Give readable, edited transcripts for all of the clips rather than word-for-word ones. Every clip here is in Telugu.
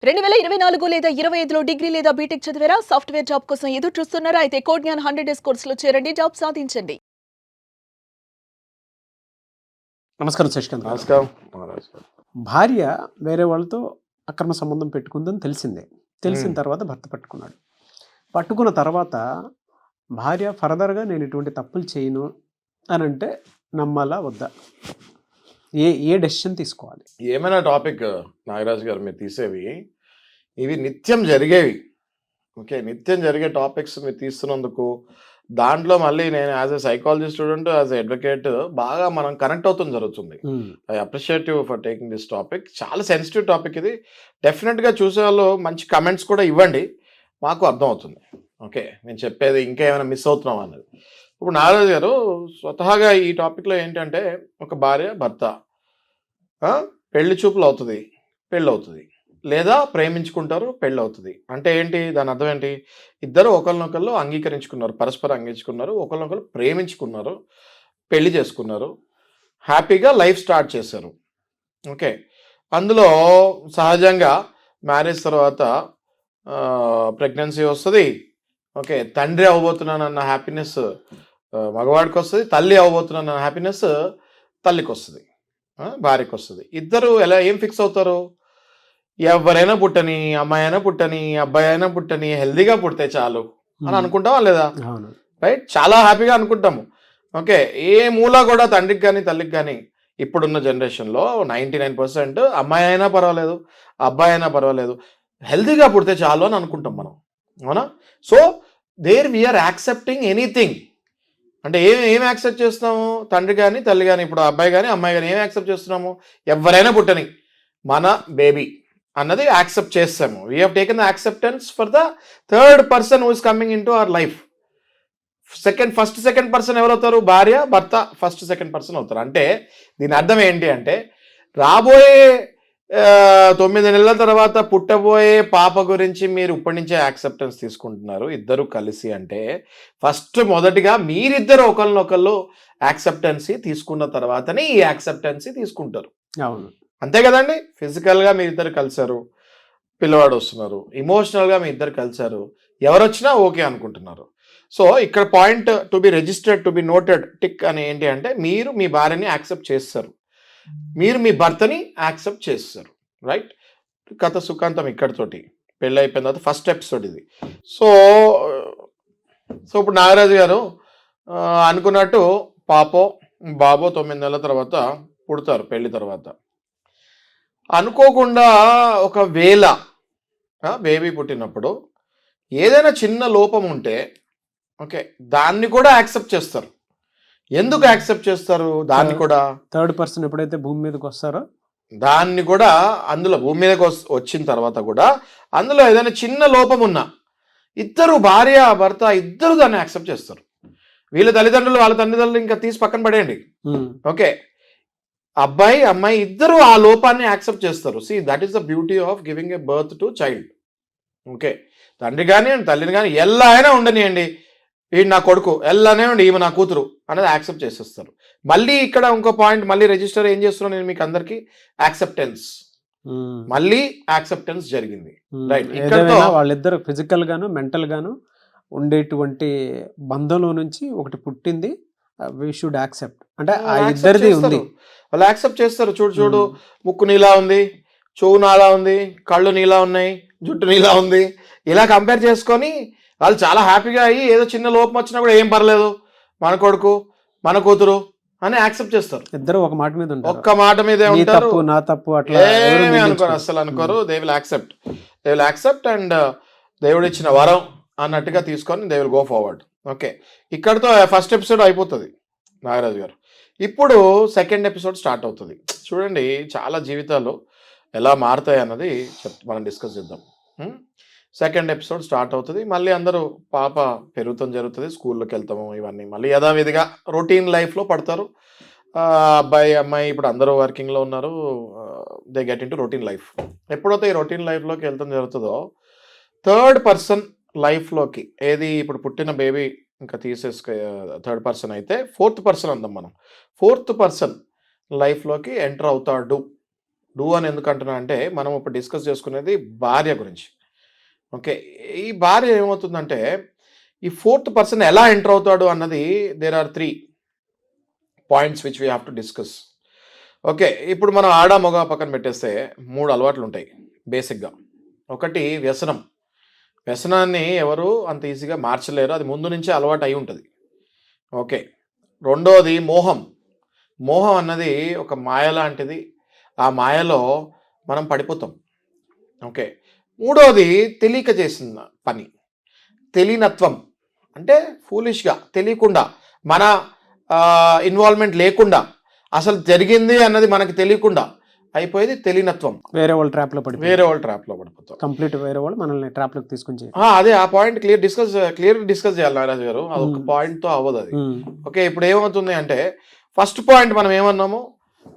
2024 లేదా 25లో డిగ్రీ లేదా బీటెక్ చదివారా? సాఫ్ట్‌వేర్ జాబ్ కోసం ఎదురు చూస్తున్నారా? అయితే కోడ్ జ్ఞాన్ 100 డేస్ కోర్సులో చేరండి. జాబ్ సాధించండి. నమస్కారం శశికాంత్ గారు. నమస్కారం మహారాజ్ గారు. భార్య వేరే వాళ్ళతో అక్రమ సంబంధం పెట్టుకుందని తెలిసిందే. తెలిసిన తర్వాత భర్త పట్టుకున్నాడు. పట్టుకున్న తర్వాత భార్య ఫర్దర్‌గా నేను ఇటువంటి తప్పులు చేయను అని అంటే నమ్మాలా వద్దా? ఏ డెసిషన్ తీసుకోవాలి? ఏమైనా టాపిక్ నాగరాజు గారు మీరు తీసేవి ఇవి నిత్యం జరిగేవి. ఓకే, నిత్యం జరిగే టాపిక్స్ మీరు తీస్తున్నందుకు దాంట్లో మళ్ళీ నేను as a psychology student, as a advocate బాగా మనం కనెక్ట్ అవుతుంది జరుగుతుంది. I appreciate you for taking this topic. చాలా సెన్సిటివ్ టాపిక్ ఇది. డెఫినెట్గా చూసే వాళ్ళు మంచి కమెంట్స్ కూడా ఇవ్వండి, మాకు అర్థం అవుతుంది. ఓకే, నేను చెప్పేది ఇంకా ఏమైనా మిస్ అవుతున్నాం అన్నది. ఇప్పుడు నాగరాజు గారు స్వతహాగా ఈ టాపిక్లో ఏంటంటే, ఒక భార్య భర్త పెళ్లి చూపులు అవుతుంది, పెళ్ళి అవుతుంది, లేదా ప్రేమించుకుంటారు, పెళ్ళి అవుతుంది. అంటే ఏంటి దాని అర్థం ఏంటి? ఇద్దరు ఒకరినొకళ్ళు అంగీకరించుకున్నారు, పరస్పరం అంగీకరించుకున్నారు, ఒకరినొకరు ప్రేమించుకున్నారు, పెళ్లి చేసుకున్నారు, హ్యాపీగా లైఫ్ స్టార్ట్ చేశారు. ఓకే, అందులో సహజంగా మ్యారేజ్ తర్వాత ప్రెగ్నెన్సీ వస్తుంది. ఓకే, తండ్రి అవ్వబోతున్నానన్న హ్యాపీనెస్ మగవాడికి వస్తుంది, తల్లి అవ్వబోతున్నానన్న హ్యాపీనెస్ తల్లికి వస్తుంది, భార్యకి వస్తుంది. ఇద్దరు ఏం ఫిక్స్ అవుతారు? ఎవరైనా పుట్టని, అమ్మాయి అయినా పుట్టని, అబ్బాయి అయినా పుట్టని, హెల్దీగా పుడితే చాలు అని అనుకుంటామా లేదా? రైట్, చాలా హ్యాపీగా అనుకుంటాము. ఓకే, ఏ మూల కూడా తండ్రికి కానీ తల్లికి కానీ ఇప్పుడున్న జనరేషన్లో 99% అమ్మాయి అయినా పర్వాలేదు, అబ్బాయి అయినా పర్వాలేదు, హెల్తీగా పుడితే చాలు అని అనుకుంటాం మనం, అవునా? So there we are accepting anything. అంటే ఏం యాక్సెప్ట్ చేస్తున్నాము? తండ్రి కానీ తల్లి కానీ, ఇప్పుడు అబ్బాయి కానీ అమ్మాయి కానీ ఏం యాక్సెప్ట్ చేస్తున్నాము? ఎవరైనా పుట్టని, మన బేబీ అన్నది యాక్సెప్ట్ చేస్తాము. We have taken the acceptance for the third person who is coming in to our life. First second person ఎవరవుతారు? భార్య భర్త ఫస్ట్ సెకండ్ పర్సన్ అవుతారు. అంటే దీని అర్థం ఏంటి అంటే, రాబోయే 9 నెలల తర్వాత పుట్టబోయే పాప గురించి మీరు ఇప్పటి నుంచే యాక్సెప్టెన్స్ తీసుకుంటున్నారు ఇద్దరు కలిసి. అంటే మొదటిగా మీరిద్దరు ఒకరినొకళ్ళు యాక్సెప్టెన్సీ తీసుకున్న తర్వాతనే ఈ యాక్సెప్టెన్సీ తీసుకుంటారు. అవును, అంతే కదండి. ఫిజికల్గా మీ ఇద్దరు కలిసారు, పిల్లవాడు వస్తున్నారు, ఇమోషనల్గా మీ ఇద్దరు కలిసారు, ఎవరు వచ్చినా ఓకే అనుకుంటున్నారు. సో ఇక్కడ point to be registered, to be noted, tick అని ఏంటి అంటే, మీరు మీ భార్యని యాక్సెప్ట్ చేస్తారు, మీరు మీ భర్తని యాక్సెప్ట్ చేస్తారు. రైట్, కథ సుఖాంతం ఇక్కడితోటి. పెళ్ళి అయిపోయిన తర్వాత ఫస్ట్ ఎపిసోడ్ ఇది. సో ఇప్పుడు నాగరాజు గారు అనుకున్నట్టు పాపో బాబో 9 నెలల తర్వాత పుడతారు పెళ్లి తర్వాత. అనుకోకుండా ఒకవేళ బేబీ పుట్టినప్పుడు ఏదైనా చిన్న లోపం ఉంటే ఓకే, దాన్ని కూడా యాక్సెప్ట్ చేస్తారు. ఎందుకు యాక్సెప్ట్ చేస్తారు? దాన్ని కూడా థర్డ్ పర్సన్ ఎప్పుడైతే భూమి మీదకి వస్తారో దాన్ని కూడా, అందులో భూమి మీదకి వచ్చిన తర్వాత కూడా అందులో ఏదైనా చిన్న లోపం ఉన్నా ఇద్దరు భార్య భర్త ఇద్దరు దాన్ని యాక్సెప్ట్ చేస్తారు. వీళ్ళ తల్లిదండ్రులు వాళ్ళ తల్లిదండ్రులు ఇంకా తీసి పక్కన పడేయండి. ఓకే, అబ్బాయి అమ్మాయి ఇద్దరు ఆ లోపాన్ని యాక్సెప్ట్ చేస్తారు. See that is the beauty of giving a birth to child. Okay, తండ్రి కానీ తల్లిని కానీ ఎలా అయినా ఉండనియండి, వీడు నా కొడుకు, ఎల్లానే ఉండి ఈమె నా కూతురు అనేది యాక్సెప్ట్ చేసేస్తారు. మళ్ళీ ఇక్కడ ఇంకో పాయింట్ మళ్ళీ రిజిస్టర్ ఏం చేస్తున్నాను నేను మీకు అందరికి, యాక్సెప్టెన్స్. మళ్ళీ యాక్సెప్టెన్స్ జరిగింది. రైట్, ఇక్కడ వాళ్ళిద్దరు ఫిజికల్ గాను మెంటల్ గాను ఉండేటువంటి బంధంలో నుంచి ఒకటి పుట్టింది. వి షుడ్ యాక్సెప్ట్ అంటే ఆ ఇద్దరిది ఉంది, వాళ్ళు యాక్సెప్ట్ చేస్తారు. చూడు ముక్కు నీలా ఉంది, చెవు నాలా ఉంది, కళ్ళు నీలా ఉన్నాయి, జుట్టు నీలా ఉంది, ఇలా కంపేర్ చేసుకొని వాళ్ళు చాలా హ్యాపీగా అయ్యి ఏదో చిన్న లోపం వచ్చినా కూడా ఏం పర్లేదు, మన కొడుకు మన కూతురు అని యాక్సెప్ట్ చేస్తారు. ఇద్దరు ఒక మాట మీద ఉంటారు, ఒక్క మాట మీదే ఉంటారు, నా తప్పు అట్లా ఏమీ అనుకోరు, అసలు అనుకోరు. దే విల్ యాక్సెప్ట్ అండ్ దేవుడు ఇచ్చిన వరం అన్నట్టుగా తీసుకొని they will go forward. Okay, ఇక్కడతో ఫస్ట్ ఎపిసోడ్ అయిపోతుంది నాగరాజు గారు. ఇప్పుడు సెకండ్ ఎపిసోడ్ స్టార్ట్ అవుతుంది. చూడండి చాలా జీవితాలు ఎలా మారుతాయి అన్నది మనం డిస్కస్ చేద్దాం. సెకండ్ ఎపిసోడ్ స్టార్ట్ అవుతుంది. మళ్ళీ అందరూ పాప పెరుగుతాం జరుగుతుంది, స్కూల్లోకి వెళ్తాము, ఇవన్నీ మళ్ళీ యథావిధిగా రొటీన్ లైఫ్లో పడతారు. అబ్బాయి అమ్మాయి ఇప్పుడు అందరూ వర్కింగ్లో ఉన్నారు, they get in to routine life. ఎప్పుడైతే ఈ రొటీన్ లైఫ్లోకి వెళ్తాం జరుగుతుందో థర్డ్ పర్సన్ లైఫ్లోకి, ఏది ఇప్పుడు పుట్టిన బేబీ ఇంకా థర్డ్ పర్సన్ అయితే ఫోర్త్ పర్సన్ అందాం మనం, ఫోర్త్ పర్సన్ లైఫ్లోకి ఎంటర్ అవుతాడు. డూ అని ఎందుకు అంటున్నా అంటే మనం ఇప్పుడు డిస్కస్ చేసుకునేది భార్య గురించి. ఓకే, ఈ భార్య ఏమవుతుందంటే ఈ ఫోర్త్ పర్సన్ ఎలా ఎంటర్ అవుతాడు అన్నది there are 3 points which we have to discuss. Okay, ఇప్పుడు మనం ఆడ మగ పక్కన పెట్టేస్తే 3 అలవాట్లు ఉంటాయి బేసిక్గా. ఒకటి వ్యసనం. వ్యసనాన్ని ఎవరు అంత ఈజీగా మార్చలేరు, అది ముందు నుంచే అలవాటు అయి ఉంటుంది. ఓకే, రెండోది మోహం. మోహం అన్నది ఒక మాయ లాంటిది, ఆ మాయలో మనం పడిపోతాం. ఓకే, మూడోది తెలియక చేసిన పని, తెలియనత్వం. అంటే ఫూలిష్గా తెలియకుండా మన ఇన్వాల్వ్మెంట్ లేకుండా అసలు జరిగింది అన్నది మనకి తెలియకుండా అయిపోయేది తెలియనత్వం. వేరే వాళ్ళ ట్రాప్లో పడిపోతాం. కంప్లీట్ వేరే వాళ్ళు మనల్ని ట్రాప్లోకి తీసుకొని అదే ఆ పాయింట్ క్లియర్ డిస్కస్ చేయాలి నాగరాజు గారు. అదొక పాయింట్తో అవ్వదు అది. ఓకే, ఇప్పుడు ఏమవుతుంది అంటే ఫస్ట్ పాయింట్ మనం ఏమన్నాము,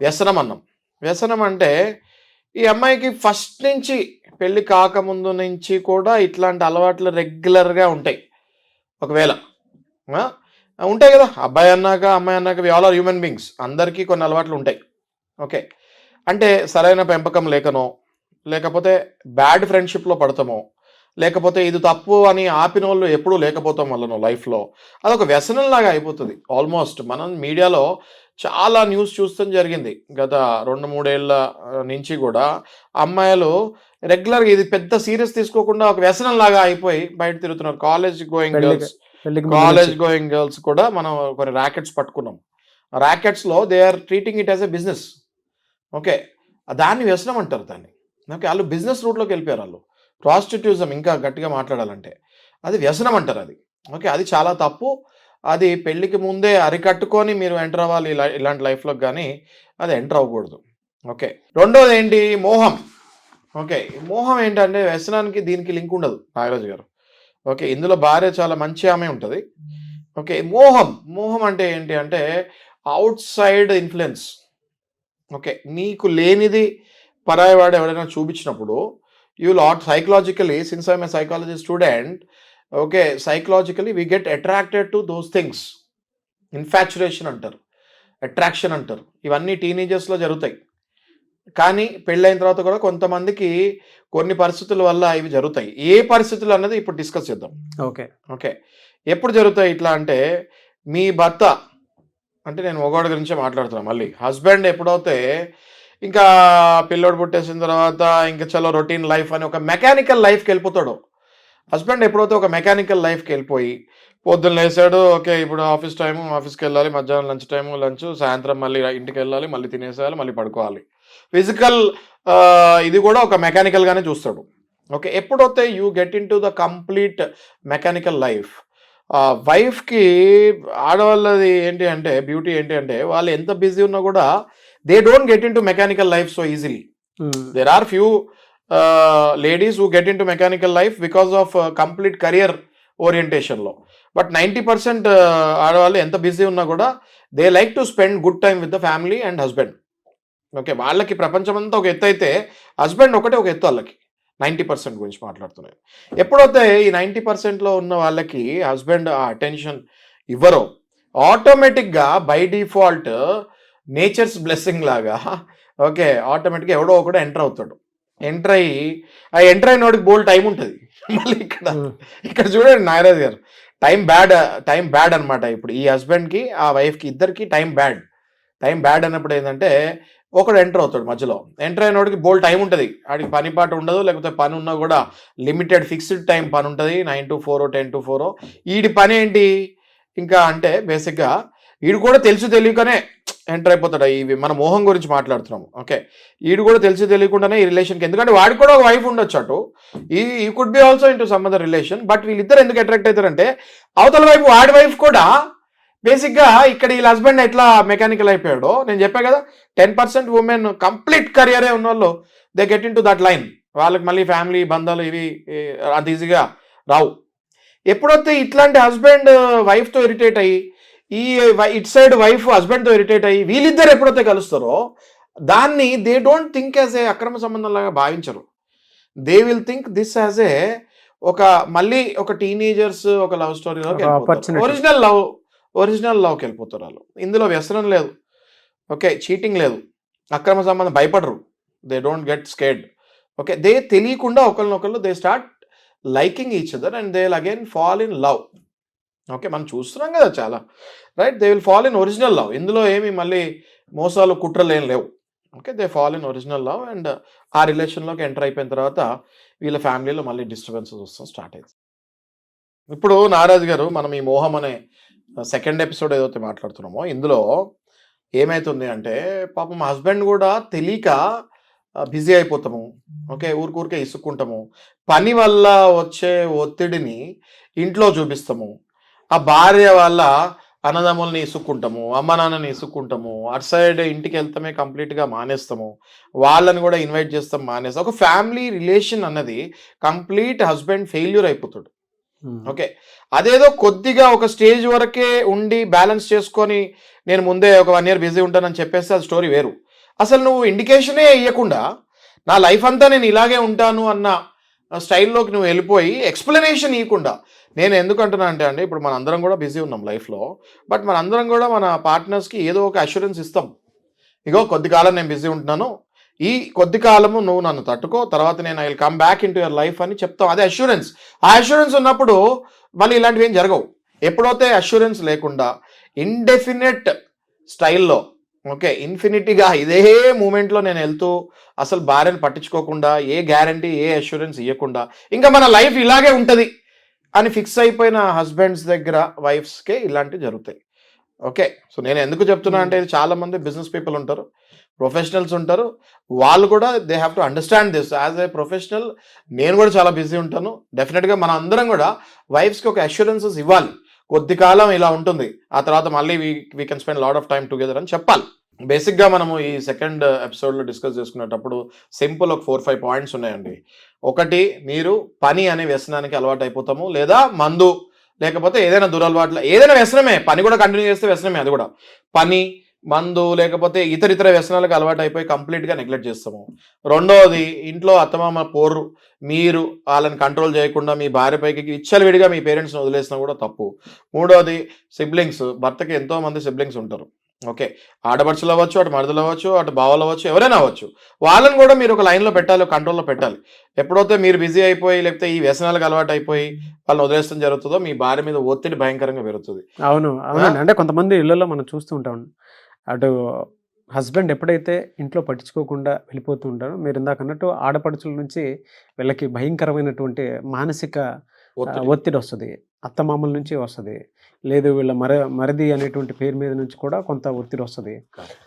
వ్యసనం అన్నాం. వ్యసనం అంటే ఈ అమ్మాయికి ఫస్ట్ నుంచి పెళ్లి కాకముందు నుంచి కూడా ఇట్లాంటి అలవాట్లు రెగ్యులర్గా ఉంటాయి. ఒకవేళ ఉంటాయి కదా, అబ్బాయి అన్నాక అమ్మాయి అన్నాక we all are human beings, అందరికీ కొన్ని అలవాట్లు ఉంటాయి. ఓకే, అంటే సరైన పెంపకం లేకనో, లేకపోతే బ్యాడ్ ఫ్రెండ్షిప్లో పడతామో, లేకపోతే ఇది తప్పు అని ఆపిన వాళ్ళు ఎప్పుడూ లేకపోతాం వల్లనో లైఫ్లో అదొక వ్యసనంలాగా అయిపోతుంది. ఆల్మోస్ట్ మనం మీడియాలో చాలా న్యూస్ చూస్తాం జరిగింది గత 2-3 ఏళ్ళ నుంచి కూడా. అమ్మాయిలు రెగ్యులర్గా ఇది పెద్ద సీరియస్ తీసుకోకుండా ఒక వ్యసనం లాగా అయిపోయి బయట తిరుగుతున్నారు. కాలేజ్ గోయింగ్ గర్ల్స్ కూడా మనం కొన్ని ర్యాకెట్స్ పట్టుకున్నాం. ర్యాకెట్స్లో they are treating it as a business. Okay, దాన్ని వ్యసనం అంటారు దాన్ని. ఓకే, వాళ్ళు బిజినెస్ రూట్లోకి వెళ్ళిపోయారు. వాళ్ళు ప్రాస్టిట్యూజం ఇంకా గట్టిగా మాట్లాడాలంటే అది వ్యసనం అంటారు అది. ఓకే, అది చాలా తప్పు. అది పెళ్ళికి ముందే అరికట్టుకొని మీరు ఎంటర్ అవ్వాలి ఇలాంటి లైఫ్లోకి, కానీ అది ఎంటర్ అవ్వకూడదు. ఓకే, రెండోది ఏంటి, మోహం. ఓకే, మోహం ఏంటంటే వ్యసనానికి దీనికి లింక్ ఉండదు నాగరాజు గారు. ఓకే, ఇందులో భార్య చాలా మంచి ఆమె ఉంటుంది. ఓకే, మోహం అంటే ఏంటి అంటే అవుట్ సైడ్ ఇన్ఫ్లుయెన్స్. ఓకే, నీకు లేనిది పరాయవాడు ఎవరైనా చూపించినప్పుడు you lot psychologically, since I'm a psychology student, okay, psychologically we get attracted to those things. Infatuation అంటారు, అట్రాక్షన్ అంటారు. ఇవన్నీ టీనేజర్స్లో జరుగుతాయి. కానీ పెళ్ళైన తర్వాత కూడా కొంతమందికి కొన్ని పరిస్థితుల వల్ల ఇవి జరుగుతాయి. ఏ పరిస్థితులు అన్నది ఇప్పుడు డిస్కస్ చేద్దాం. ఓకే, ఎప్పుడు జరుగుతాయి ఇట్లా అంటే, మీ భర్త అంటే నేను మగవాడి గురించే మాట్లాడుతున్నాను. మళ్ళీ హస్బెండ్ ఎప్పుడైతే ఇంకా పిల్లోడు పుట్టేసిన తర్వాత ఇంకా చలో రొటీన్ లైఫ్ అని ఒక మెకానికల్ లైఫ్కి వెళ్ళిపోతాడు. హస్బెండ్ ఎప్పుడైతే ఒక మెకానికల్ లైఫ్కి వెళ్ళిపోయి పొద్దున్న లేసాడు, ఓకే ఇప్పుడు ఆఫీస్ టైము, ఆఫీస్కి వెళ్ళాలి, మధ్యాహ్నం లంచ్ టైము లంచ్, సాయంత్రం మళ్ళీ ఇంటికి వెళ్ళాలి, మళ్ళీ తినేసేయాలి, మళ్ళీ పడుకోవాలి. ఫిజికల్ ఇది కూడా ఒక మెకానికల్గానే చూస్తాడు. ఓకే, ఎప్పుడైతే you get in to the complete mechanical life, వైఫ్కి ఆడవాళ్ళది ఏంటి అంటే బ్యూటీ ఏంటి అంటే వాళ్ళు ఎంత బిజీ ఉన్నా కూడా they don't get in to mechanical life so easily. There are few ladies who get in to mechanical life because of complete career ఓరియంటేషన్లో. బట్ 90% ఆడవాళ్ళు ఎంత బిజీ ఉన్నా కూడా they like to spend good time with the family and husband. Okay, వాళ్ళకి ప్రపంచం అంతా ఒక ఎత్తు అయితే హస్బెండ్ ఒకటే ఒక ఎత్తు. వాళ్ళకి 90% గురించి మాట్లాడుతున్నాయి. ఎప్పుడైతే ఈ 90%లో ఉన్న వాళ్ళకి హస్బెండ్ ఆ అటెన్షన్ ఇవ్వరో, ఆటోమేటిక్గా బై డిఫాల్ట్ నేచర్స్ బ్లెస్సింగ్ లాగా ఓకే ఆటోమేటిక్గా ఎవడో ఒకడు ఎంటర్ అవుతాడు. ఎంటర్ అయిన వాడికి బోల్డ్ టైం ఉంటుంది. మళ్ళీ ఇక్కడ చూడండి నాగరాజ్ గారు, టైం బ్యాడ్ అనమాట. ఇప్పుడు ఈ హస్బెండ్కి ఆ వైఫ్కి ఇద్దరికి టైం బ్యాడ్ అన్నప్పుడు ఏంటంటే ఒకడు ఎంటర్ అవుతాడు. మధ్యలో ఎంటర్ అయిన వాడికి బోల్డ్ టైం ఉంటుంది. వాడికి పని పాట ఉండదు, లేకపోతే పని ఉన్నా కూడా లిమిటెడ్ ఫిక్స్డ్ టైం పని ఉంటుంది, 9 to 4, 10 to 4. వీడి పని ఏంటి ఇంకా అంటే బేసిక్గా వీడు కూడా తెలియకనే ఎంటర్ అయిపోతాడు. ఇవి మన మోహం గురించి మాట్లాడుతున్నాము. ఓకే, వీడు కూడా తెలియకుండానే ఈ రిలేషన్కి, ఎందుకంటే వాడికి కూడా ఒక వైఫ్ ఉండొచ్చు అటు, ఈ could be also into some other relation. But వీళ్ళిద్దరు ఎందుకు అట్రాక్ట్ అవుతారంటే అవతల వైపు వాడి వైఫ్ కూడా బేసిక్గా ఇక్కడ వీళ్ళ హస్బెండ్ ఎట్లా మెకానికల్ అయిపోయాడో నేను చెప్పా కదా, 10% ఉమెన్ కంప్లీట్ కెరియరే ఉన్న వాళ్ళు they get in to that line. వాళ్ళకి మళ్ళీ ఫ్యామిలీ బంధాలు ఇవి అంత ఈజీగా రావు. ఎప్పుడైతే ఇట్లాంటి హస్బెండ్ వైఫ్తో ఇరిటేట్ అయ్యి, ఈ ఇట్ సైడ్ వైఫ్ హస్బెండ్తో ఇరిటేట్ అయ్యి వీళ్ళిద్దరు ఎప్పుడైతే కలుస్తారో దాన్ని they don't think as a అక్రమ సంబంధం లాగా భావించరు. They will think this as a మళ్ళీ ఒక టీనేజర్స్ ఒక లవ్ స్టోరీలోకి ఒరిజినల్ లవ్కి వెళ్ళిపోతారు వాళ్ళు. ఇందులో వ్యసనం లేదు, ఓకే, చీటింగ్ లేదు, అక్రమ సంబంధం భయపడరు. They don't get scared. Okay, they తెలియకుండా ఒకరినొకళ్ళు they start liking each other and they will again fall in love. Okay, మనం చూస్తున్నాం కదా చాలా, right? They will fall in original love. ఇందులో ఏమి మళ్ళీ మోసాలు కుట్రలు ఏం లేవు. Okay, they fall in original love and ఆ రిలేషన్లోకి ఎంటర్ అయిపోయిన తర్వాత వీళ్ళ ఫ్యామిలీలో మళ్ళీ డిస్టర్బెన్సెస్ వస్తాం స్టార్ట్ అవుతుంది. ఇప్పుడు నాగరాజు గారు, మనం ఈ మోహం అనే సెకండ్ ఎపిసోడ్ ఏదైతే మాట్లాడుతున్నామో ఇందులో ఏమైతుంది అంటే, పాపం మా హస్బెండ్ కూడా తెలియక బిజీ అయిపోతాము. ఓకే, ఊరికే ఇసుక్కుంటాము. పని వల్ల వచ్చే ఒత్తిడిని ఇంట్లో చూపిస్తాము. ఆ భార్య వల్ల అన్నదమ్ముల్ని ఇసుక్కుంటాము, అమ్మ నాన్నని ఇసుక్కుంటాము, అటు సైడ్ ఇంటికి వెళ్తామే కంప్లీట్గా మానేస్తాము, వాళ్ళని కూడా ఇన్వైట్ చేస్తాం మానేస్తాం. ఒక ఫ్యామిలీ రిలేషన్ అన్నది కంప్లీట్ హస్బెండ్ ఫెయిల్యూర్ అయిపోతాడు. ఓకే, అదేదో కొద్దిగా ఒక స్టేజ్ వరకే ఉండి బ్యాలెన్స్ చేసుకొని నేను ముందే ఒక 1 year బిజీ ఉంటానని చెప్పేస్తే అది స్టోరీ వేరు. అసలు నువ్వు ఇండికేషనే ఇవ్వకుండా నా లైఫ్ అంతా నేను ఇలాగే ఉంటాను అన్న స్టైల్లోకి నువ్వు వెళ్ళిపోయి ఎక్స్ప్లెనేషన్ ఇవ్వకుండా, నేను ఎందుకు అంటున్నా అంటే అండి, ఇప్పుడు మన అందరం కూడా బిజీ ఉన్నాం లైఫ్లో, బట్ మన అందరం కూడా మన పార్ట్నర్స్కి ఏదో ఒక అష్యూరెన్స్ ఇస్తాం. ఇగో కొద్ది కాలం నేను బిజీ ఉంటున్నాను, ఈ కొద్ది కాలము నువ్వు నన్ను తట్టుకో, తర్వాత నేను I will come back in to your life అని చెప్తాం. అదే అష్యూరెన్స్. ఆ అష్యూరెన్స్ ఉన్నప్పుడు మళ్ళీ ఇలాంటివి ఏం జరగవు. ఎప్పుడైతే అష్యూరెన్స్ లేకుండా ఇండెఫినెట్ స్టైల్లో, ఓకే, ఇన్ఫినిటీగా ఇదే మూమెంట్లో నేను వెళ్తూ అసలు భార్యను పట్టించుకోకుండా, ఏ గ్యారంటీ ఏ అష్యూరెన్స్ ఇవ్వకుండా ఇంకా మన లైఫ్ ఇలాగే ఉంటుంది అని ఫిక్స్ అయిపోయిన హస్బెండ్స్ దగ్గర వైఫ్స్కే ఇలాంటివి జరుగుతాయి. ఓకే, సో నేను ఎందుకు చెప్తున్నా అంటే, ఇది చాలామంది బిజినెస్ పీపుల్ ఉంటారు, ప్రొఫెషనల్స్ ఉంటారు, వాళ్ళు కూడా they have to understand this. As a professional నేను కూడా చాలా బిజీ ఉంటాను. డెఫినెట్గా మన అందరం కూడా వైఫ్స్కి ఒక అష్యూరెన్సెస్ ఇవ్వాలి. కొద్ది కాలం ఇలా ఉంటుంది, ఆ తర్వాత మళ్ళీ we can spend lot of time together అని చెప్పాలి. బేసిక్గా మనము ఈ సెకండ్ ఎపిసోడ్లో డిస్కస్ చేసుకునేటప్పుడు సింపుల్ ఒక 4-5 పాయింట్స్ ఉన్నాయండి. ఒకటి, మీరు పని అనే వ్యసనానికి అలవాటు అయిపోతాము, లేదా మందు, లేకపోతే ఏదైనా దురలవాట్ల ఏదైనా వ్యసనమే, పని కూడా కంటిన్యూ చేస్తే వ్యసనమే. అది కూడా పని, మందు, లేకపోతే ఇతర వ్యసనాలకు అలవాటు అయిపోయి కంప్లీట్గా నెగ్లెక్ట్ చేస్తాము. రెండవది, ఇంట్లో అత్తమామ పోరు, మీరు వాళ్ళని కంట్రోల్ చేయకుండా మీ భార్యపైకి విచ్చలవిడిగా మీ పేరెంట్స్ని వదిలేసినా కూడా తప్పు. మూడవది, సిబ్లింగ్స్. భర్తకి ఎంతోమంది సిబ్లింగ్స్ ఉంటారు. ఓకే, ఆడపడుచులు అవ్వచ్చు, అటు మరుదులు అవ్వచ్చు, అటు బావలు అవ్వచ్చు, ఎవరైనా అవ్వచ్చు. వాళ్ళని కూడా మీరు ఒక లైన్లో పెట్టాలి, కంట్రోల్లో పెట్టాలి. ఎప్పుడైతే మీరు బిజీ అయిపోయి లేకపోతే ఈ వ్యసనాలకు అలవాటు అయిపోయి వాళ్ళని వదిలేయడం జరుగుతుందో మీ భార్య మీద ఒత్తిడి భయంకరంగా పెరుగుతుంది. అవునండి. అంటే కొంతమంది ఇళ్లలో మనం చూస్తూ ఉంటాం, అటు హస్బెండ్ ఎప్పుడైతే ఇంట్లో పట్టించుకోకుండా వెళ్ళిపోతూ ఉంటారో, మీరు ఇందాక అన్నట్టు ఆడపడుచుల నుంచి వీళ్ళకి భయంకరమైనటువంటి మానసిక ఒత్తిడి వస్తుంది. అత్తమామల నుంచి వస్తుంది, లేదు వీళ్ళ మరిది అనేటువంటి పేరు మీద నుంచి కూడా కొంత ఒత్తిడి వస్తుంది.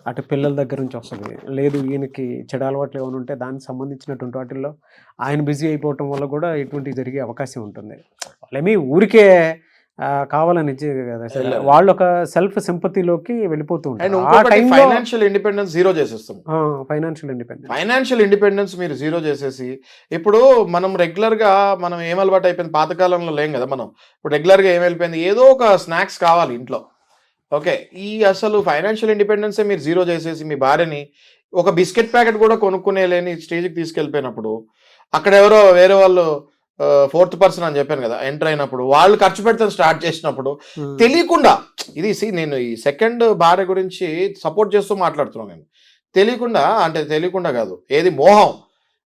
అటు పిల్లల దగ్గర నుంచి వస్తుంది, లేదు ఈయనకి చెడు అలవాట్లు ఏమైనా ఉంటే దానికి సంబంధించినటువంటి వాటిల్లో ఆయన బిజీ అయిపోవటం వల్ల కూడా ఇటువంటివి జరిగే అవకాశం ఉంటుంది. వాళ్ళేమీ ఊరికే కావాలని కదా, వాళ్ళు ఒక సెల్ఫ్ సింపతిలోకి వెళ్ళిపోతూ ఉంటారు. ఫైనాన్షియల్ ఇండిపెండెన్స్ జీరో చేసేస్తాం. ఫైనాన్షియల్ ఇండిపెండెన్స్ మీరు జీరో చేసేసి, ఇప్పుడు మనం రెగ్యులర్గా మనం ఏం అలవాటు అయిపోయింది, పాతకాలంలో లేం కదా మనం. ఇప్పుడు రెగ్యులర్గా ఏం వెళ్ళిపోయింది, ఏదో ఒక స్నాక్స్ కావాలి ఇంట్లో. ఓకే, ఈ అసలు ఫైనాన్షియల్ ఇండిపెండెన్సే మీరు జీరో చేసేసి మీ భార్యని ఒక బిస్కెట్ ప్యాకెట్ కూడా కొనుక్కునే లేని స్టేజ్కి తీసుకెళ్ళిపోయినప్పుడు, అక్కడ ఎవరో వేరే వాళ్ళు ఫోర్త్ పర్సన్ అని చెప్పాను కదా, ఎంటర్ అయినప్పుడు వాళ్ళు ఖర్చు పెడతాను స్టార్ట్ చేసినప్పుడు తెలియకుండా, ఇది నేను ఈ సెకండ్ భార్య గురించి సపోర్ట్ చేస్తూ మాట్లాడుతున్నాను. నేను తెలియకుండా కాదు, ఏది మోహం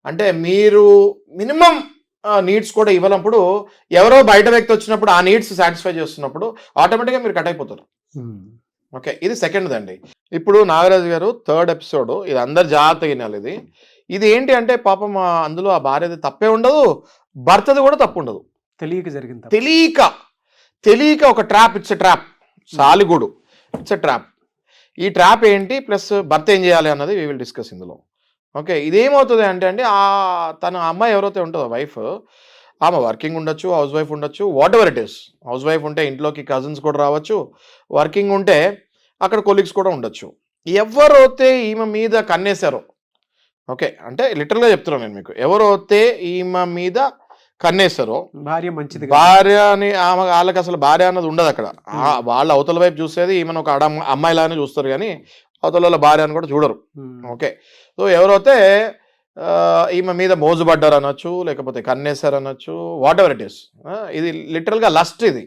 అంటే మీరు మినిమం నీడ్స్ కూడా ఇవ్వనప్పుడు, ఎవరో బయట వ్యక్తి వచ్చినప్పుడు ఆ నీడ్స్ సాటిస్ఫై చేస్తున్నప్పుడు ఆటోమేటిక్గా మీరు కట్ అయిపోతారు. ఓకే, ఇది సెకండ్ అండి. ఇప్పుడు నాగరాజు గారు థర్డ్ ఎపిసోడ్, ఇది అందరు జాగ్రత్తగా వినాలి. ఇది ఏంటి అంటే, పాపం అందులో ఆ భార్యది తప్పే ఉండదు, భర్తది కూడా తప్పు ఉండదు. తెలియక ఒక ట్రాప్, ఇట్స్ ఎ ట్రాప్, సాలిగూడు, ఇట్స్ ఎ ట్రాప్. ఈ ట్రాప్ ఏంటి ప్లస్ భర్త ఏం చేయాలి అన్నది వీ విల్ డిస్కస్ ఇందులో. ఓకే, ఇదేమవుతుంది అంటే అండి, తన అమ్మాయి ఎవరైతే ఉంటుందో వైఫ్, ఆమె వర్కింగ్ ఉండొచ్చు, హౌస్ వైఫ్ ఉండొచ్చు, what ever it is. House wife ఉంటే ఇంట్లోకి కజిన్స్ కూడా రావచ్చు, వర్కింగ్ ఉంటే అక్కడ కొలీగ్స్ కూడా ఉండొచ్చు. ఎవరైతే ఈమె మీద కన్నేశారో, ఓకే, అంటే లిటరల్గా చెప్తున్నాను నేను మీకు, ఎవరైతే ఈమె మీద కన్నేశారో, భార్య అని వాళ్ళకి అసలు భార్య అన్నది ఉండదు అక్కడ. వాళ్ళ అవతల వైపు చూసేది ఈమెను ఒక అమ్మాయిలానే చూస్తారు, కానీ అవతల భార్య అని కూడా చూడరు. ఓకే, సో ఎవరైతే ఈమె మీద మోజుపడ్డారు అనొచ్చు, లేకపోతే కన్నేశారు అనొచ్చు, వాట్ ఎవర్ ఇట్ ఈస్. ఇది లిటరల్గా లస్ట్. ఇది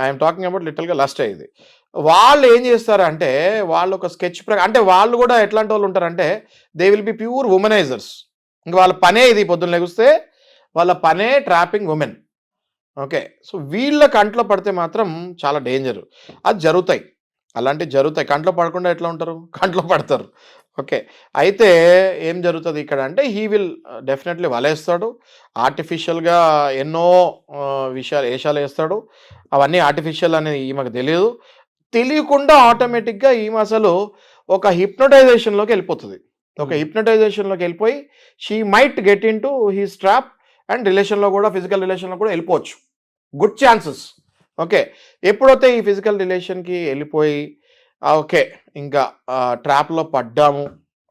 ఐఎమ్ టాకింగ్ అబౌట్ లిటరల్గా లస్ట్. ఇది వాళ్ళు ఏం చేస్తారంటే వాళ్ళు ఒక స్కెచ్ అంటే వాళ్ళు కూడా ఎట్లాంటి వాళ్ళు ఉంటారంటే దే విల్ బి ప్యూర్ ఉమెనైజర్స్. ఇంకా వాళ్ళ పనే ఇది, పొద్దున్న లెగిస్తే వాళ్ళ పనే ట్రాపింగ్ ఉమెన్. ఓకే, సో వీళ్ళ కంట్లో పడితే మాత్రం చాలా డేంజర్. అది జరుగుతాయి, అలాంటివి జరుగుతాయి. కంట్లో పడకుండా ఎట్లా ఉంటారు, కంట్లో పడతారు. ఓకే, అయితే ఏం జరుగుతుంది ఇక్కడ అంటే హీ విల్ డెఫినెట్లీ వలేస్తాడు, ఆర్టిఫిషియల్గా ఎన్నో వేషాలు వేస్తాడు. అవన్నీ ఆర్టిఫిషియల్ అనేది ఈమెకు తెలియకుండా ఆటోమేటిక్గా ఈమె అసలు ఒక హిప్నోటైజేషన్లోకి వెళ్ళిపోతుంది. ఒక హిప్నటైజేషన్లోకి వెళ్ళిపోయి she might get in to he's trap and రిలేషన్లో కూడా, ఫిజికల్ రిలేషన్లో కూడా వెళ్ళిపోవచ్చు. Good chances. ఓకే, ఎప్పుడైతే ఈ ఫిజికల్ రిలేషన్కి వెళ్ళిపోయి ఓకే ఇంకా ట్రాప్లో పడ్డాము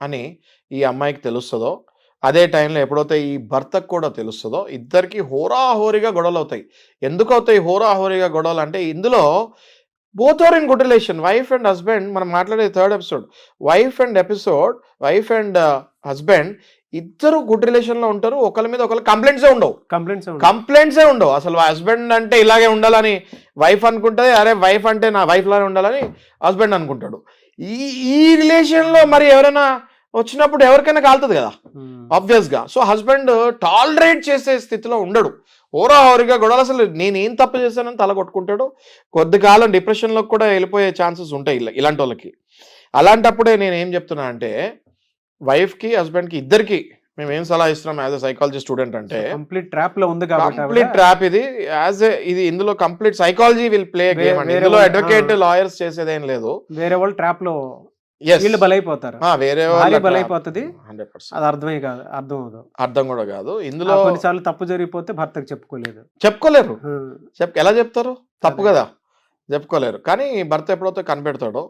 అని ఈ అమ్మాయికి తెలుస్తుందో, అదే టైంలో ఎప్పుడైతే ఈ భర్తకు కూడా తెలుస్తుందో, ఇద్దరికి హోరాహోరీగా గొడవలు అవుతాయి. ఎందుకు అవుతాయి హోరాహోరీగా గొడవలు అంటే ఇందులో both are in good relation. Wife and husband, మనం మాట్లాడే third episode, wife and husband ఇద్దరు గుడ్ రిలేషన్లో ఉంటారు. ఒకరి మీద ఒకరు కంప్లైంట్సే ఉండవు. అసలు హస్బెండ్ అంటే ఇలాగే ఉండాలని వైఫ్ అనుకుంటుంది, అరే వైఫ్ అంటే నా వైఫ్ లానే ఉండాలని హస్బెండ్ అనుకుంటాడు. ఈ రిలేషన్లో మరి ఎవరైనా వచ్చినప్పుడు ఎవరికైనా కాలుతుంది కదా ఆబ్వియస్గా. సో హస్బెండ్ టాలరేట్ చేసే స్థితిలో ఉండడు, హోరాహోరీగా గొడవలు. అసలు నేనేం తప్పు చేశానని తల కొట్టుకుంటాడు. కొద్ది కాలం డిప్రెషన్లోకి కూడా వెళ్ళిపోయే ఛాన్సెస్ ఉంటాయి ఇలాంటి వాళ్ళకి. అలాంటప్పుడే నేను ఏం చెప్తున్నా అంటే వైఫ్కి హస్బెండ్కి ఇద్దరికి మేము ఏం సలహా ఇస్తున్నాం యాజ్ ఎ సైకాలజీ స్టూడెంట్ అంటే కంప్లీట్ ట్రాప్ లో ఉంది కాబట్టి, కంప్లీట్ ట్రాప్ ఇది. ఇది ఇందులో complete psychology will play game అండి. ఇందులో అడ్వకేట్ లాయర్స్ చేసేదేం లేదు. వేరే వాళ్ళు ట్రాప్ లో బలైపోతారు, వేరే బలైపోతుంది. 100% అది అర్థం కూడా కాదు. ఇందులో కొన్నిసార్లు తప్పు జరిగిపోతే భర్తకు చెప్పుకోలేరు. ఎలా చెప్తారు? తప్పు కదా, చెప్పుకోలేరు. కానీ భర్త ఎప్పుడైతే కనిపెడతాడో,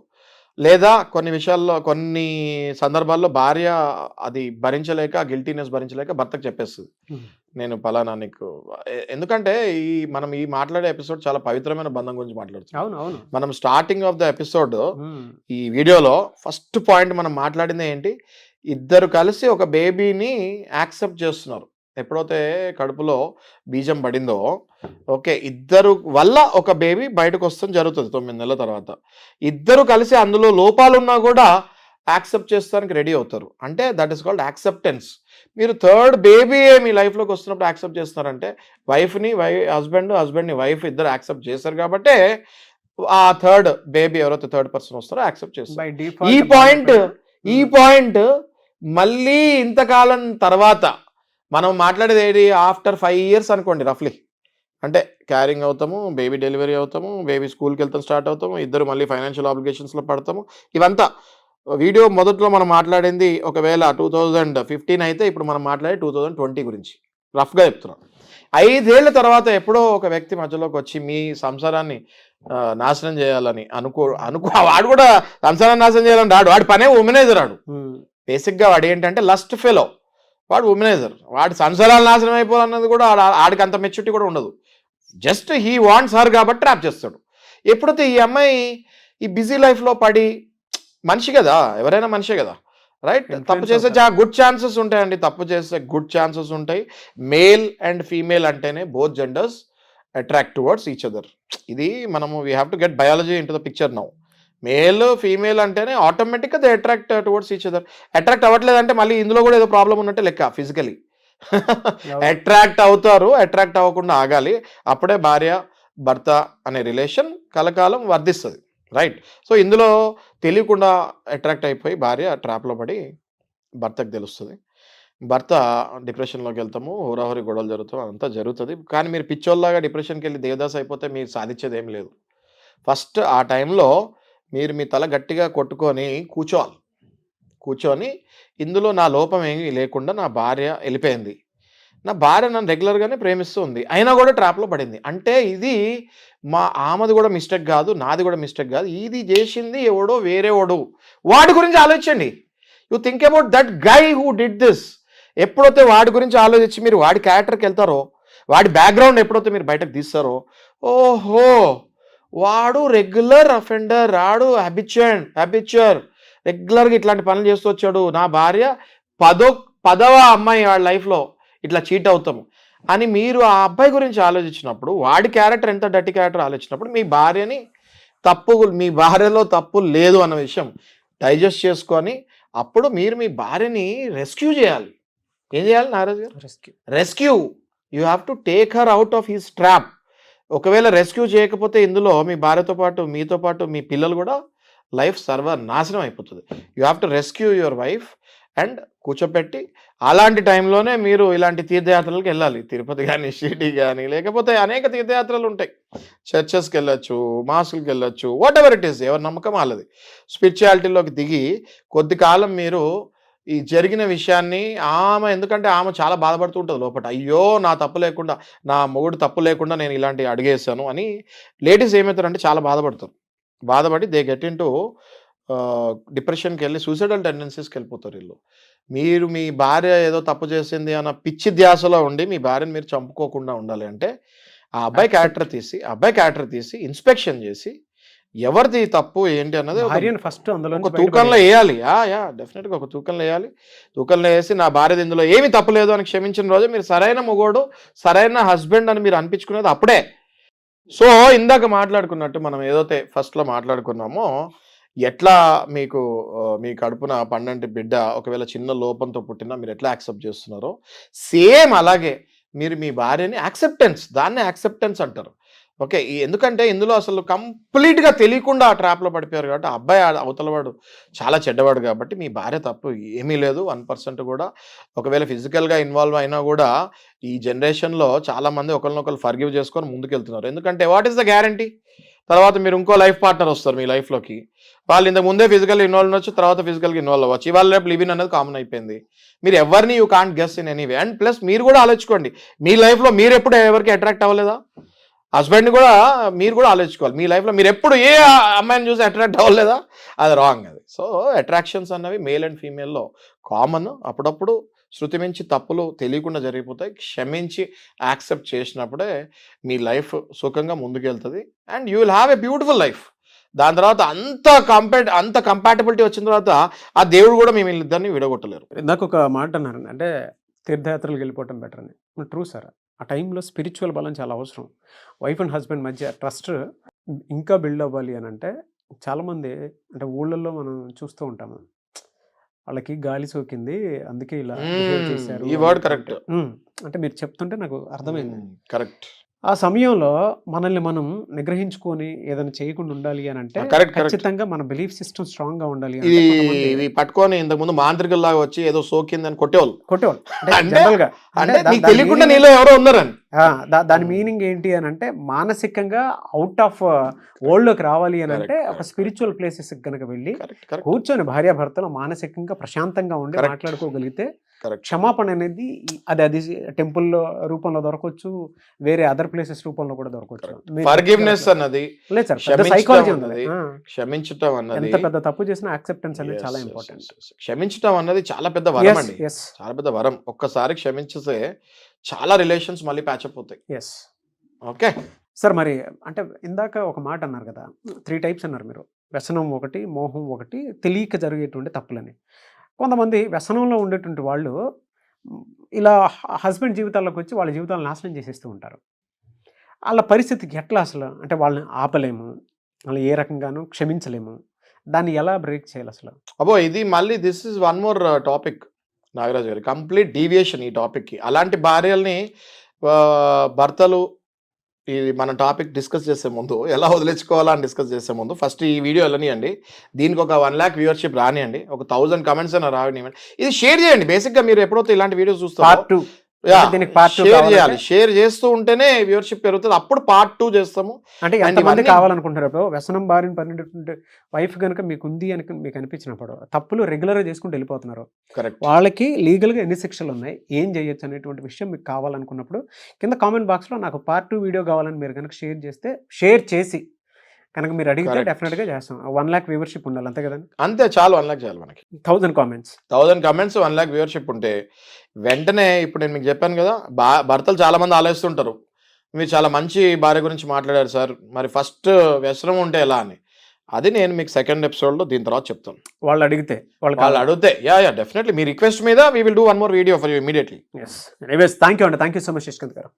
లేదా కొన్ని విషయాల్లో కొన్ని సందర్భాల్లో భార్య అది భరించలేక, గిల్టీనెస్ భరించలేక భర్తకు చెప్పేస్తుంది, నేను పలానా నీకు. ఎందుకంటే మనం మాట్లాడే ఎపిసోడ్ చాలా పవిత్రమైన బంధం గురించి మాట్లాడుతున్నాం. మనం స్టార్టింగ్ ఆఫ్ ద ఎపిసోడ్ ఈ వీడియోలో ఫస్ట్ పాయింట్ మనం మాట్లాడింది ఏంటి, ఇద్దరు కలిసి ఒక బేబీని యాక్సెప్ట్ చేస్తున్నారు. ఎప్పుడైతే కడుపులో బీజం పడిందో, ఓకే, ఇద్దరు వల్ల ఒక బేబీ బయటకు వస్తాం జరుగుతుంది 9 నెలల తర్వాత. ఇద్దరు కలిసి అందులో లోపాలున్నా కూడా యాక్సెప్ట్ చేస్తానికి రెడీ అవుతారు. అంటే దట్ ఈస్ కాల్డ్ యాక్సెప్టెన్స్. మీరు థర్డ్ బేబీ మీ లైఫ్లోకి వస్తున్నప్పుడు యాక్సెప్ట్ చేస్తున్నారంటే హస్బెండ్ని వైఫ్ ఇద్దరు యాక్సెప్ట్ చేస్తారు కాబట్టి ఆ థర్డ్ బేబీ ఎవరైతే థర్డ్ పర్సన్ వస్తారో యాక్సెప్ట్ చేస్తారు. ఈ పాయింట్ మళ్ళీ ఇంతకాలం తర్వాత మనం మాట్లాడేది ఏంటి, ఆఫ్టర్ 5 years అనుకోండి రఫ్లీ. అంటే క్యారింగ్ అవుతాము, బేబీ డెలివరీ అవుతాము, బేబీ స్కూల్కి వెళ్తాం స్టార్ట్ అవుతాము, ఇద్దరు మళ్ళీ ఫైనాన్షియల్ ఆబ్లిగేషన్స్లో పడతాము. ఇవంతా వీడియో మొదట్లో మనం మాట్లాడింది ఒకవేళ 2015 అయితే, ఇప్పుడు మనం మాట్లాడే 2020 గురించి రఫ్గా చెప్తున్నాం. 5 ఏళ్ల తర్వాత ఎప్పుడో ఒక వ్యక్తి మధ్యలోకి వచ్చి మీ సంసారాన్ని నాశనం చేయాలని వాడు కూడా సంసారాన్ని నాశనం చేయాలని వాడి పనే ఉమెనైజర్. బేసిక్గా వాడు ఏంటంటే లస్ట్ ఫెలో, వాడు ఉమెనైజర్. వాడి సంసారాలు నాశనం అయిపోవాలన్నది కూడా ఆడికి అంత మెచ్యూరిటీ కూడా ఉండదు. జస్ట్ హీ వాంట్స్ హర్ కాబట్టి ట్రాప్ చేస్తాడు. ఎప్పుడైతే ఈ అమ్మాయి ఈ బిజీ లైఫ్లో పడి, మనిషి కదా, ఎవరైనా మనిషే కదా, రైట్, తప్పు చేసే గుడ్ ఛాన్సెస్ ఉంటాయండి. తప్పు చేసే గుడ్ ఛాన్సెస్ ఉంటాయి. మేల్ అండ్ ఫీమేల్ అంటేనే both genders attract towards each other. ఇది మనము we have to get biology in to the picture now. Male female అంటేనే ఆటోమేటిక్గా they attract towards each other. Attract అవ్వట్లేదంటే మళ్ళీ ఇందులో కూడా ఏదో ప్రాబ్లం ఉన్నట్టే లెక్క. ఫిజికలీ అట్రాక్ట్ అవుతారు, అట్రాక్ట్ అవ్వకుండా ఆగాలి. అప్పుడే భార్య భర్త అనే రిలేషన్ కలకాలం వర్ధిస్తుంది, రైట్. సో ఇందులో తెలియకుండా అట్రాక్ట్ అయిపోయి భార్య ట్రాప్లో పడి భర్తకు తెలుస్తుంది. భర్త డిప్రెషన్లోకి వెళ్తాము, హోరాహోరీ గొడవలు జరుగుతాం, అంతా జరుగుతుంది. కానీ మీరు పిచ్చోళ్ళలాగా డిప్రెషన్కి వెళ్ళి దేవదాస్ అయిపోతే మీరు సాధించేది ఏం లేదు. ఫస్ట్ ఆ టైంలో మీరు మీ తల గట్టిగా కొట్టుకొని కూర్చొని ఇందులో నా లోపం ఏమీ లేకుండా నా భార్య వెళ్ళిపోయింది, నా భార్య నన్ను రెగ్యులర్గానే ప్రేమిస్తుంది, అయినా కూడా ట్రాప్లో పడింది అంటే ఇది ఆమెది కూడా మిస్టేక్ కాదు, నాది కూడా మిస్టేక్ కాదు, ఇది చేసింది ఎవడో వేరేవాడు. వాడి గురించి ఆలోచించండి. You think about that guy who did this. ఎప్పుడైతే వాడి గురించి ఆలోచించి మీరు వాడి క్యారెక్టర్కి వెళ్తారో, వాడి బ్యాక్గ్రౌండ్ ఎప్పుడైతే మీరు బయటకు తీస్తారో, ఓహో వాడు రెగ్యులర్ అఫెండర్, వాడు హ్యాబిచ్యువర్, రెగ్యులర్గా ఇట్లాంటి పనులు చేస్తూ వచ్చాడు, నా భార్య 10వ అమ్మాయి వాడి లైఫ్లో ఇట్లా చీట్ అవుతాము అని మీరు ఆ అబ్బాయి గురించి ఆలోచించినప్పుడు, వాడి క్యారెక్టర్ ఎంత డర్టీ క్యారెక్టర్ ఆలోచించినప్పుడు మీ భార్యని మీ భార్యలో తప్పు లేదు అన్న విషయం డైజెస్ట్ చేసుకొని అప్పుడు మీరు మీ భార్యని రెస్క్యూ చేయాలి. ఏం చేయాలి నాగరాజు గారు? Rescue. You have to take her out of his trap. ఒకవేళ రెస్క్యూ చేయకపోతే ఇందులో మీ భార్యతో పాటు మీతో పాటు మీ పిల్లలు కూడా లైఫ్ సర్వనాశనం అయిపోతుంది. You have to rescue your wife and కూర్చోపెట్టి అలాంటి టైంలోనే మీరు ఇలాంటి తీర్థయాత్రలకు వెళ్ళాలి. తిరుపతి కానీ, షిరిడి కానీ, లేకపోతే అనేక తీర్థయాత్రలు ఉంటాయి. చర్చెస్కి వెళ్ళొచ్చు, మాస్కులకి వెళ్ళొచ్చు, వాట్ ఎవర్ ఇట్ ఈస్, ఎవరి నమ్మకం వాళ్ళది. స్పిరిచువాలిటీలోకి దిగి కొద్ది కాలం మీరు ఈ జరిగిన విషయాన్ని ఎందుకంటే ఆమె చాలా బాధపడుతూ ఉంటుంది లోపల. అయ్యో నా తప్పు లేకుండా, నా మొగుడు తప్పు లేకుండా నేను ఇలాంటి అడిగేసాను అని లేడీస్ ఏమవుతారంటే చాలా బాధపడతారు. బాధపడి దే గెట్ ఇన్ టు డిప్రెషన్కి వెళ్ళి సూసైడల్ టెండెన్సీస్కి వెళ్ళిపోతారు వీళ్ళు. మీరు మీ భార్య ఏదో తప్పు చేసింది అన్న పిచ్చి ధ్యాసలో ఉండి మీ భార్యను మీరు చంపుకోకుండా ఉండాలి అంటే ఆ అబ్బాయి క్యారెక్టర్ తీసి ఇన్స్పెక్షన్ చేసి ఎవరిది తప్పు ఏంటి అన్నది ఫస్ట్ ఒక తూకంలో వేయాలి. డెఫినెట్గా ఒక తూకంలో వేయాలి. తూకంలో వేసి నా భార్యది ఇందులో ఏమి తప్పు లేదు అని క్షమించిన రోజు మీరు సరైన మొగోడు, సరైన హస్బెండ్ అని మీరు అనిపించుకునేది అప్పుడే. సో ఇందాక మాట్లాడుకున్నట్టు మనం ఏదైతే ఫస్ట్లో మాట్లాడుకున్నామో, ఎట్లా మీ కడుపున పండంటి బిడ్డ ఒకవేళ చిన్న లోపంతో పుట్టినా మీరు ఎట్లా యాక్సెప్ట్ చేస్తున్నారో సేమ్ అలాగే మీరు మీ భార్యని దాన్నే యాక్సెప్టెన్స్ అంటారు. ఓకే, ఎందుకంటే ఇందులో అసలు కంప్లీట్గా తెలియకుండా ఆ ట్రాప్లో పడిపోయారు కాబట్టి ఆ అబ్బాయి అవతలవాడు చాలా చెడ్డవాడు కాబట్టి మీ భార్య తప్పు ఏమీ లేదు 1% కూడా. ఒకవేళ ఫిజికల్గా ఇన్వాల్వ్ అయినా కూడా ఈ జనరేషన్లో చాలామంది ఒకరినొకరు ఫర్గివ్ చేసుకొని ముందుకెళ్తున్నారు. ఎందుకంటే వాట్ ఈస్ ద గ్యారంటీ? తర్వాత మీరు ఇంకో లైఫ్ పార్ట్నర్ వస్తారు మీ లైఫ్లోకి. వాళ్ళు ఇంతకు ముందే ఫిజికల్ ఇన్వాల్వ్ అవ్వచ్చు, తర్వాత ఫిజికల్గా ఇన్వాల్వ్ అవ్వచ్చు. ఇవాళ రేపు లివిన్ అనేది కామన్ అయిపోయింది. మీరు ఎవరిని you can't guess in anyway. And plus మీరు కూడా ఆలోచించుకోండి, మీ లైఫ్లో మీరు ఎప్పుడు ఎవరికి అట్రాక్ట్ అవ్వలేదా? హస్బెండ్ని కూడా మీరు కూడా ఆలోచించుకోవాలి. మీ లైఫ్లో మీరు ఎప్పుడు ఏ అమ్మాయిని చూసి అట్రాక్ట్ అవ్వలేదా? అది రాంగ్ అది. సో అట్రాక్షన్స్ అన్నవి మేల్ అండ్ ఫీమేల్లో కామన్. అప్పుడప్పుడు శృతి మించి తప్పులు తెలియకుండా జరిగిపోతాయి. క్షమించి యాక్సెప్ట్ చేసినప్పుడే మీ లైఫ్ సుఖంగా ముందుకెళ్తుంది and you will have a beautiful life. దాని తర్వాత అంత కంపాటబిలిటీ వచ్చిన తర్వాత ఆ దేవుడు కూడా మేము ఇద్దరిని విడగొట్టలేరు. ఇందాక ఒక మాట అన్నారు, అంటే తీర్థయాత్రలకు వెళ్ళిపోవటం బెటర్ అని. True sir. ఆ టైంలో స్పిరిచువల్ బలం చాలా అవసరం. వైఫ్ అండ్ హస్బెండ్ మధ్య ట్రస్ట్ ఇంకా బిల్డ్ అవ్వాలి అని అంటే చాలామంది అంటే ఊళ్ళల్లో మనం చూస్తూ ఉంటాము, వాళ్ళకి గాలి సోకింది అందుకే ఇలా చేశారు. ఈ వర్డ్ కరెక్ట్. అంటే మీరు చెప్తుంటే నాకు అర్థమైంది. కరెక్ట్. ఆ సమయంలో మనల్ని మనం నిగ్రహించుకొని ఏదైనా చేయకుండా ఉండాలి అని అంటే ఖచ్చితంగా మన బిలీఫ్ సిస్టమ్ స్ట్రాంగ్ గా ఉండాలి. ఇది పట్టుకొని ఇంతకు ముందు మాంత్రికుల్లాగా వచ్చి ఏదో సోకిందని కొట్టేవాళ్ళు. తెలియకుండా నీలో ఎవరో ఉన్నారని. దాని మీనింగ్ ఏంటి అని అంటే మానసికంగా అవుట్ ఆఫ్ వరల్డ్ లోకి రావాలి అని అంటే ఒక స్పిరిచువల్ ప్లేసెస్ కనుక వెళ్ళి కూర్చొని భార్యాభర్తలు మానసికంగా ప్రశాంతంగా ఉండి మాట్లాడుకోగలిగితే క్షమాపణ అనేది అది టెంపుల్లో రూపంలో దొరకవచ్చు, వేరే అదర్ ప్లేసెస్ రూపంలో కూడా దొరకవచ్చు. ఫర్గివ్నెస్ అన్నది, సైకాలజీ ఉన్నది. క్షమించటం అన్నది, ఎంత పెద్ద తప్పు చేసినా యాక్సెప్టెన్స్ అనేది చాలా ఇంపార్టెంట్. క్షమించటం అన్నది చాలా పెద్ద వరం అండి, చాలా పెద్ద వరం. ఒక్కసారి క్షమించేస్తే చాలా రిలేషన్స్ మళ్ళీ ప్యాచప్ అవుతాయి. ఓకే సార్, మరి అంటే ఇందాక ఒక మాట అన్నారు కదా, 3 టైప్స్ అన్నారు మీరు. వ్యసనం ఒకటి, మోహం ఒకటి, తెలియక జరిగేటువంటి తప్పులని. కొంతమంది వ్యసనంలో ఉండేటువంటి వాళ్ళు ఇలా హస్బెండ్ జీవితాల్లోకి వచ్చి వాళ్ళ జీవితాలను నాశనం చేసేస్తూ ఉంటారు. వాళ్ళ పరిస్థితికి ఎట్లా అసలు, అంటే వాళ్ళని ఆపలేము, వాళ్ళు ఏ రకంగానూ క్షమించలేము, దాన్ని ఎలా బ్రేక్ చేయాలి అసలు? ఇది మళ్ళీ this is one more topic Nagaraju గారు, కంప్లీట్ డీవియేషన్ ఈ టాపిక్కి. అలాంటి భార్యల్ని భర్తలు ఇది మన టాపిక్ డిస్కస్ చేసే ముందు, ఎలా వదిలించుకోవాలని డిస్కస్ చేసే ముందు ఫస్ట్ ఈ వీడియో వెళ్ళనియండి, దీనికి ఒక 1 lakh వ్యూవర్షిప్ రానియండి, ఒక 1000 కమెంట్స్ అయినా రానివ్వండి, ఇది షేర్ చేయండి. బేసిక్గా మీరు ఎప్పుడైతే ఇలాంటి వీడియోస్ చూస్తారో షేర్ చేయాలి. షేర్ చేస్తూ ఉంటేనే వ్యూవర్షిప్ పెరుగుతుంది. అప్పుడు పార్ట్ 2 చేస్తాము. అంటే ఎంతమంది కావాలనుకుంటారు? వ్యసనం బారిన పడినటువంటి వైఫ్ కనుక మీకు ఉంది అని మీకు అనిపించినప్పుడు తప్పులు రెగ్యులర్గా చేసుకుంటూ వెళ్ళిపోతున్నారు, వాళ్ళకి లీగల్గా ఎన్ని శిక్షలు ఉన్నాయి, ఏం చేయొచ్చు అనేటువంటి విషయం మీకు కావాలనుకున్నప్పుడు కింద కామెంట్ బాక్స్లో నాకు పార్ట్ 2 వీడియో కావాలని మీరు కనుక షేర్ చేసి కనుక మీరు అడిగితే డెఫినెట్గా చేస్తాం. 1 lakh వ్యూవర్షిప్ ఉండాలి, అంతే కదండి? అంతే, చాలు. 1 lakh చాలు మనకి. 1000 కామెంట్స్ 1 lakh వ్యూవర్షిప్ ఉంటే వెంటనే, ఇప్పుడు నేను మీకు చెప్పాను కదా, భర్తలు చాలా మంది ఆలోచిస్తుంటారు, మీరు చాలా మంచి భార్య గురించి మాట్లాడారు సార్, మరి ఫస్ట్ వ్యసనం ఉంటే ఎలా అని. అది నేను మీకు సెకండ్ ఎపిసోడ్లో దీని తర్వాత చెప్తాను. వాళ్ళు అడిగితే డెఫినెట్లీ మీ రిక్వెస్ట్ మీద we will do 1 more video for you immediately. Anyways, thank you అండి. Thank you so much Yashwant గారు.